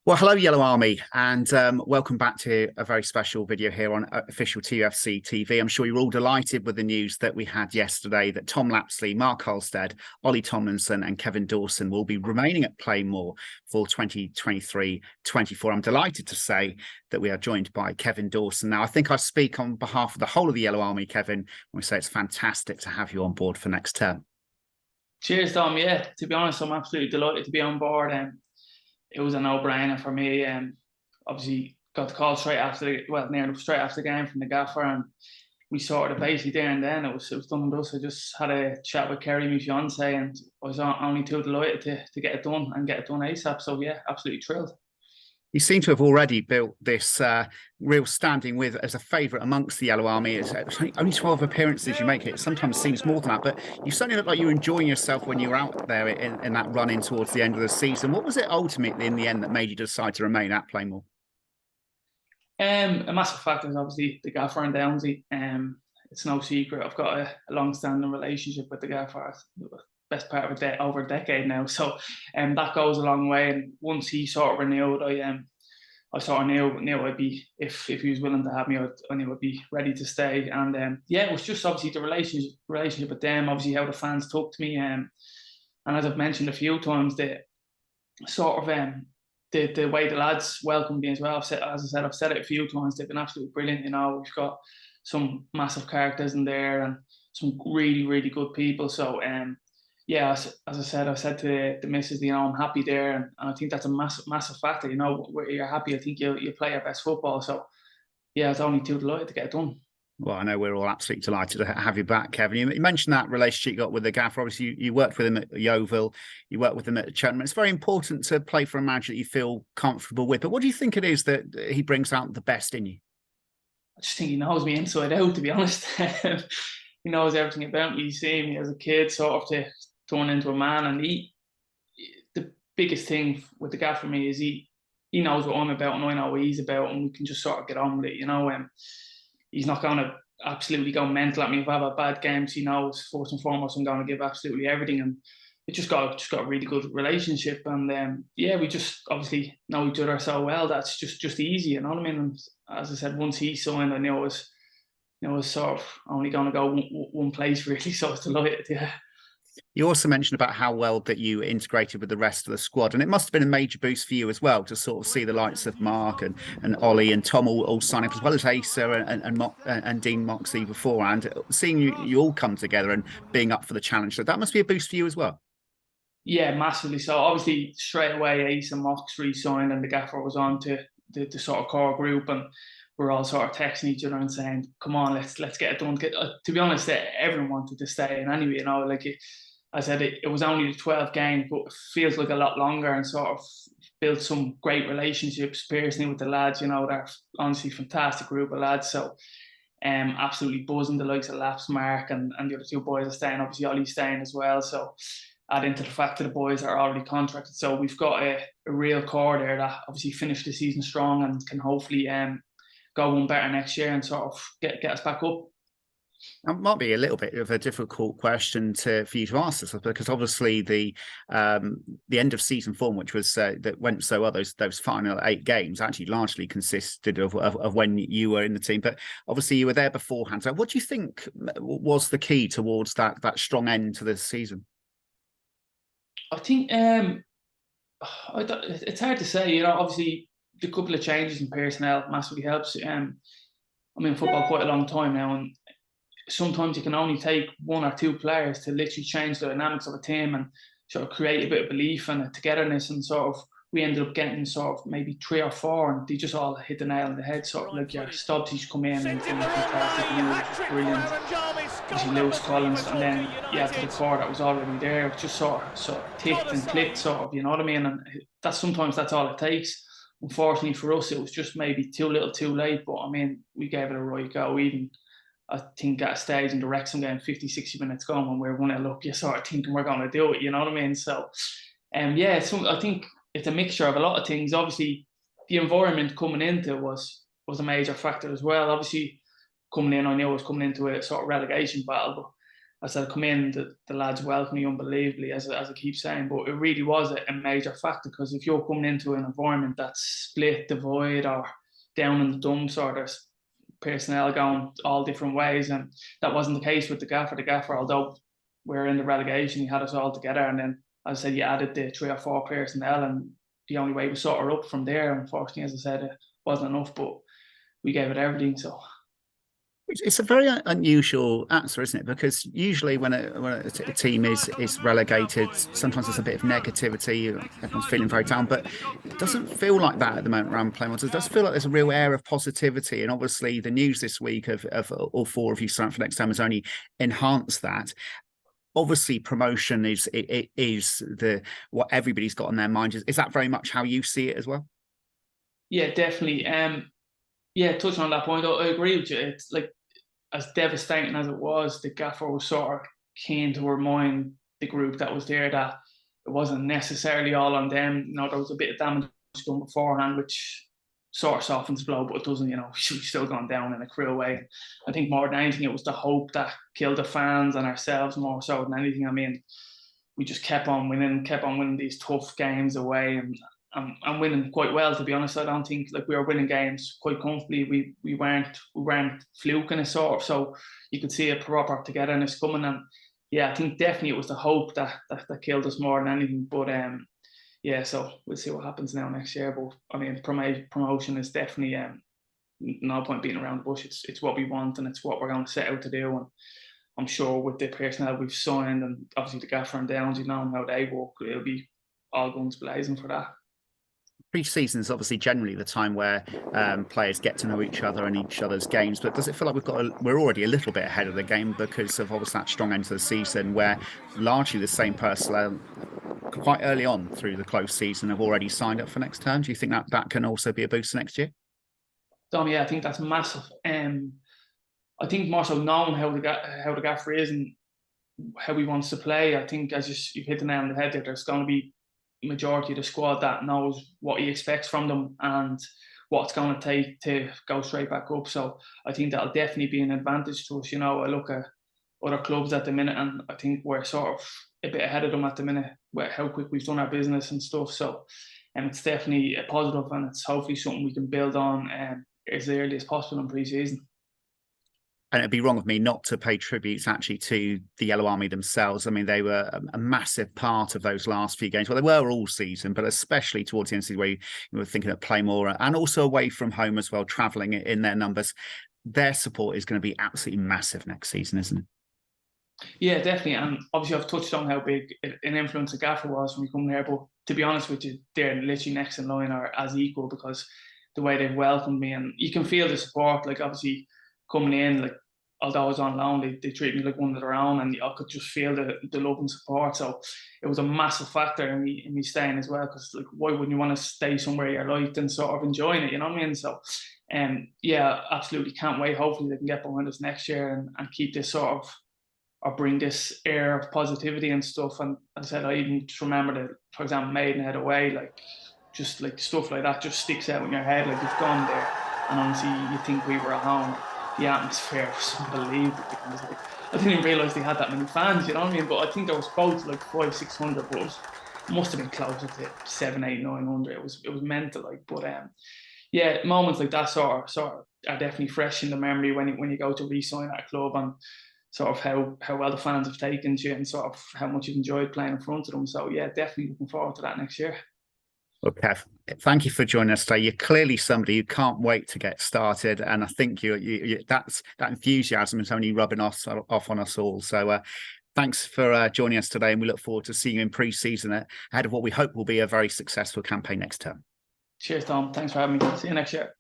Well, hello, Yellow Army, and welcome back to a very special video here on official TUFC TV. I'm sure you're all delighted with the news that we had yesterday that Tom Lapsley, Mark Halstead, Ollie Tomlinson and Kevin Dawson will be remaining at Plainmoor for 2023-24. I'm delighted to say that we are joined by Kevin Dawson. Now, I think I speak on behalf of the whole of the Yellow Army, Kevin, when we say it's fantastic to have you on board for next term. Cheers, Tom. Yeah, to be honest, I'm absolutely delighted to be on board. It was a no-brainer for me. Obviously, got the call straight after, straight after the game from the gaffer, and we sorted it basically there and then. It was done and dusted. I just had a chat with Kerry, my fiance, and I was only too delighted to get it done and get it done ASAP. So yeah, absolutely thrilled. You seem to have already built this real standing with as a favourite amongst the Yellow Army. It's only 12 appearances you make. It sometimes seems more than that, but you certainly look like you're enjoying yourself when you were out there in that run-in towards the end of the season. What was it ultimately in the end that made you decide to remain at Plainmoor? A massive factor is obviously the gaffer and Downsy. It's no secret I've got a long-standing relationship with the gaffer. Best part of over a decade now, so that goes a long way. And once he sort of renewed, I sort of knew I'd be, if he was willing to have me, I knew I'd be ready to stay. And yeah, it was just obviously the relationship with them, obviously how the fans took to me, and as I've mentioned a few times, the sort of the way the lads welcomed me as well. As I said, I've said it a few times. They've been absolutely brilliant. You know, we've got some massive characters in there and some really, really good people. So yeah, as I said to the missus, you know, I'm happy there, and I think that's a massive factor. You know, where you're happy, I think you play your best football. So yeah, it's only too delighted to get it done. Well, I know we're all absolutely delighted to have you back, Kevin. You mentioned that relationship you got with the gaffer. Obviously, you worked with him at Yeovil, you worked with him at Cheltenham. It's very important to play for a manager that you feel comfortable with. But what do you think it is that he brings out the best in you? I just think he knows me inside out, to be honest. He knows everything about me. He's seen me as a kid, sort of to turn into a man, and the biggest thing with the gaffer for me is he knows what I'm about and I know what he's about, and we can just sort of get on with it, you know. He's not going to absolutely go mental at me if I have a bad game. So he knows first and foremost I'm going to give absolutely everything, and it just got a really good relationship. And yeah, we just obviously know each other so well that's just easy, you know what I mean. And as I said, once he signed, I knew it was sort of only going to go one place really. So I was delighted, yeah. You also mentioned about how well that you integrated with the rest of the squad, and it must have been a major boost for you as well to sort of see the likes of Mark and Ollie and Tom all sign up, as well as Asa and Dean Moxley beforehand. Seeing you all come together and being up for the challenge, so that must be a boost for you as well. Yeah, massively. So obviously straight away Asa and Mox re-signed, and the gaffer was on to the sort of core group, and we're all sort of texting each other and saying, "Come on, let's get it done." To be honest, everyone wanted to stay, and anyway, you know, like I said, it was only the 12 games, but it feels like a lot longer, and sort of built some great relationships personally with the lads. You know, they're honestly fantastic group of lads. So absolutely buzzing. The likes of Laps, Mark, and the other two boys are staying. Obviously, Ollie's staying as well. So add into the fact that the boys are already contracted. So we've got a real core there that obviously finished the season strong and can hopefully go one better next year and sort of get us back up. That might be a little bit of a difficult question for you to answer, because obviously the end of season form, which was that went so well, those final 8 games actually largely consisted of when you were in the team. But obviously you were there beforehand. So what do you think was the key towards that strong end to the season? I think it's hard to say. You know, obviously the couple of changes in personnel massively helps. I'm in football quite a long time now, and sometimes you can only take 1 or 2 players to literally change the dynamics of a team and sort of create a bit of belief and a togetherness. And sort of we ended up getting sort of maybe 3 or 4, and they just all hit the nail on the head. Sort of like your Stubbs, he's come in and been fantastic, he was brilliant. Obviously Lewis Collins, and then to the core that was already there, it just sort of ticked and clicked, sort of, you know what I mean. And sometimes that's all it takes. Unfortunately for us, it was just maybe too little, too late. But I mean, we gave it a right go. Even I think at a stage in the Wrexham game, 50, 60 minutes gone, when we were 1-0 up, you're sort of thinking we're going to do it, you know what I mean? So, yeah, I think it's a mixture of a lot of things. Obviously, the environment coming into was a major factor as well. Obviously, coming in, I knew I was coming into a sort of relegation battle, but I said, come in, the lads welcome me unbelievably, as I keep saying. But it really was a major factor, because if you're coming into an environment that's split, divide, or down in the dumps, or there's personnel going all different ways, and that wasn't the case with the gaffer. The gaffer, although we're in the relegation, he had us all together, and then, as I said, you added the 3 or 4 personnel, and the only way we sort her up from there. Unfortunately, as I said, it wasn't enough, but we gave it everything. So it's a very unusual answer, isn't it? Because usually when a team is relegated, sometimes there's a bit of negativity. Everyone's feeling very down, but it doesn't feel like that at the moment around Plainmoor. It does feel like there's a real air of positivity. And obviously the news this week of all 4 of you starting for next time has only enhanced that. Obviously promotion is the what everybody's got on their mind. Is that very much how you see it as well? Yeah, definitely. Yeah, touching on that point, I agree with you. It's like, as devastating as it was, the gaffer was sort of keen to remind the group that was there that it wasn't necessarily all on them. You know, there was a bit of damage done beforehand, which sort of softens the blow, but it doesn't, you know, we've still gone down in a cruel way. I think more than anything, it was the hope that killed the fans and ourselves more so than anything. I mean, we just kept on winning these tough games away, and winning quite well, to be honest. I don't think, like, we were winning games quite comfortably. We weren't fluking it, sort of, so you could see a proper togetherness coming. And yeah, I think definitely it was the hope that killed us more than anything. But yeah, so we'll see what happens now next year. But I mean, promotion is definitely no point beating around the bush. It's what we want, and it's what we're going to set out to do. And I'm sure with the personnel we've signed, and obviously the gaffer and Downs, you know how they work, it'll be all guns blazing for that. Pre-season is obviously generally the time where players get to know each other and each other's games, but does it feel like we're already a little bit ahead of the game because of obviously that strong end to the season, where largely the same personnel quite early on through the close season have already signed up for next term? Do you think that can also be a boost next year? Dom, yeah, I think that's massive. I think more so knowing how the gaffer is and how he wants to play. I think, as you've hit the nail on the head there, there's going to be majority of the squad that knows what he expects from them and what it's going to take to go straight back up. So I think that'll definitely be an advantage to us. You know, I look at other clubs at the minute, and I think we're sort of a bit ahead of them at the minute, where how quick we've done our business and stuff. So it's definitely a positive, and it's hopefully something we can build on as early as possible in pre-season. And it'd be wrong of me not to pay tribute actually to the Yellow Army themselves. I mean, they were a massive part of those last few games. Well, they were all season, but especially towards the end of the season, where you were thinking of Plainmoor and also away from home as well, travelling in their numbers. Their support is going to be absolutely massive next season, isn't it? Yeah, definitely. And obviously I've touched on how big an influence the gaffer was when we come there. But to be honest with you, they're literally next in line or as equal, because the way they've welcomed me, and you can feel the support. Like, obviously coming in, like, although I was on loan, they treat me like one of their own, and I could just feel the love and support. So it was a massive factor in me staying as well, because, like, why wouldn't you want to stay somewhere you're liked and sort of enjoying it, you know what I mean? So yeah, absolutely can't wait. Hopefully they can get behind us next year and keep this sort of, or bring this air of positivity and stuff. And as I said, I even just remember that, for example, Maidenhead away, like, just like stuff like that just sticks out in your head. Like, you've gone there and honestly you think we were at home. The atmosphere was unbelievable. Because, like, I didn't even realise they had that many fans, you know what I mean? But I think there was close to like 500-600, but it must have been closer to 700-900. It was mental, like. But yeah, moments like that sort of are definitely fresh in the memory when you go to re-sign at a club, and sort of how well the fans have taken to you, and sort of how much you've enjoyed playing in front of them. So yeah, definitely looking forward to that next year. Well, Kev, thank you for joining us today. You're clearly somebody who can't wait to get that and I think that enthusiasm is only rubbing off on us all. So thanks for joining us today, and we look forward to seeing you in pre-season ahead of what we hope will be a very successful campaign next term. Cheers, Tom. Thanks for having me. See you next year.